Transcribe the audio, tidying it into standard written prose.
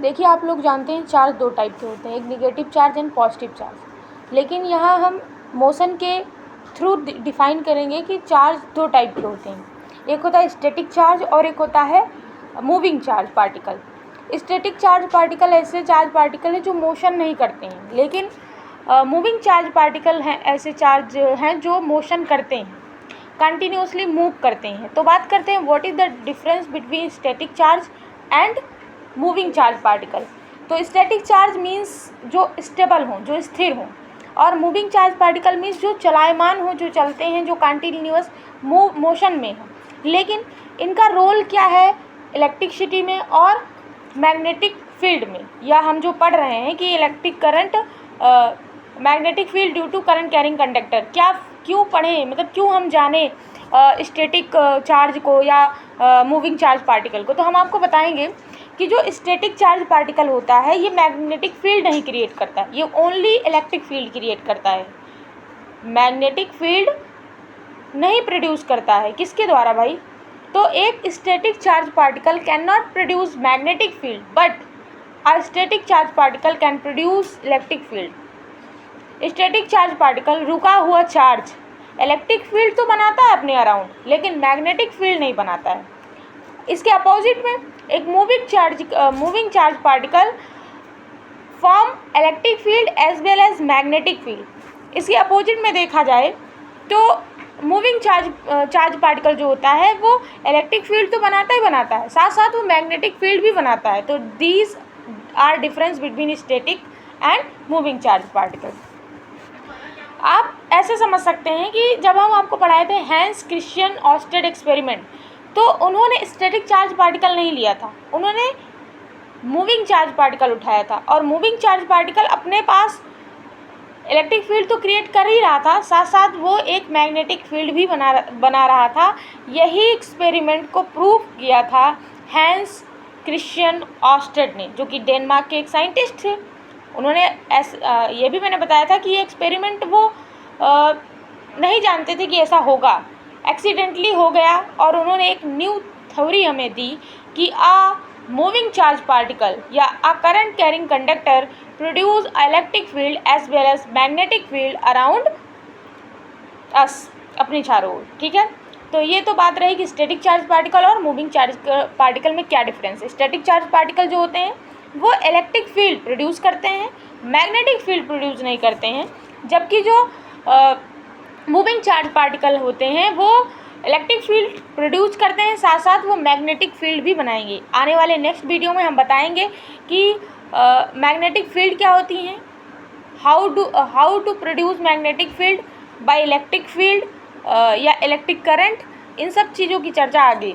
देखिए, आप लोग जानते हैं चार्ज दो टाइप के होते हैं, एक negative charge and positive charge. लेकिन यहाँ हम मोशन के थ्रू डिफाइन करेंगे कि चार्ज दो टाइप के होते हैं, एक होता है स्टैटिक चार्ज और एक होता है moving charge particle. Static charge particle ऐसे चार्ज पार्टिकल हैं जो मोशन नहीं करते हैं, लेकिन मूविंग चार्ज पार्टिकल हैं ऐसे चार्ज हैं जो मोशन करते हैं, कंटिन्यूसली मूव करते हैं। तो बात करते हैं what is the difference between static charge and moving charge particle. तो स्टैटिक चार्ज मीन्स जो स्टेबल हों, जो स्थिर हों, और मूविंग चार्ज पार्टिकल मीन्स जो चलायमान हो, जो चलते हैं, जो कंटिन्यूअस मोशन में हो। लेकिन इनका रोल क्या है इलेक्ट्रिसिटी में और मैग्नेटिक फील्ड में, या हम जो पढ़ रहे हैं कि electric current magnetic field due to current carrying conductor, क्या क्यों पढ़ें, मतलब क्यों हम जाने स्टैटिक चार्ज को या मूविंग चार्ज पार्टिकल को। तो हम आपको बताएंगे कि जो स्टैटिक चार्ज पार्टिकल होता है ये मैग्नेटिक फील्ड नहीं क्रिएट करता है, ये ओनली इलेक्ट्रिक फील्ड क्रिएट करता है, मैग्नेटिक फील्ड नहीं प्रोड्यूस करता है। किसके द्वारा भाई? तो एक static charge particle can not produce magnetic field but a static charge particle can produce electric field. Static charge particle रुका हुआ चार्ज इलेक्ट्रिक फील्ड तो बनाता है अपने अराउंड, लेकिन मैग्नेटिक फील्ड नहीं बनाता है। इसके अपोजिट में एक moving charge particle form electric field as well as magnetic field. इसके अपोजिट में देखा जाए तो मूविंग चार्ज पार्टिकल जो होता है वो इलेक्ट्रिक फील्ड तो बनाता ही बनाता है, साथ साथ वो मैग्नेटिक फील्ड भी बनाता है। तो these are difference between static and moving charge particle. आप ऐसे समझ सकते हैं कि जब हम आपको पढ़ाए थे हैंस क्रिश्चियन ऑस्टेड एक्सपेरिमेंट, तो उन्होंने स्टैटिक चार्ज पार्टिकल नहीं लिया था, उन्होंने मूविंग चार्ज पार्टिकल उठाया था। और मूविंग चार्ज पार्टिकल अपने पास इलेक्ट्रिक फील्ड तो क्रिएट कर ही रहा था, साथ साथ वो एक मैग्नेटिक फील्ड भी बना रहा था। यही एक्सपेरिमेंट को प्रूव किया था हैंस क्रिश्चियन ऑस्टेड ने, जो कि डेनमार्क के एक साइंटिस्ट थे। उन्होंने ये भी मैंने बताया था कि ये एक्सपेरिमेंट वो नहीं जानते थे कि ऐसा होगा, एक्सीडेंटली हो गया। और उन्होंने एक न्यू थ्योरी हमें दी कि मूविंग चार्ज पार्टिकल या current carrying conductor produce electric field as well as magnetic field around us, अपने चारों ओर। ठीक है, तो ये तो बात रही कि स्टैटिक चार्ज पार्टिकल और मूविंग चार्ज पार्टिकल में क्या डिफरेंस है। स्टैटिक चार्ज पार्टिकल जो होते हैं वो इलेक्ट्रिक फील्ड प्रोड्यूस करते हैं, मैग्नेटिक फील्ड प्रोड्यूस नहीं करते हैं, जबकि जो मूविंग चार्ज पार्टिकल होते हैं वो इलेक्ट्रिक फील्ड प्रोड्यूस करते हैं, साथ साथ वो मैग्नेटिक फील्ड भी बनाएंगे। आने वाले नेक्स्ट वीडियो में हम बताएंगे कि मैग्नेटिक फील्ड क्या होती हैं, how to produce magnetic field by electric field या इलेक्ट्रिक करंट, इन सब चीज़ों की चर्चा आगे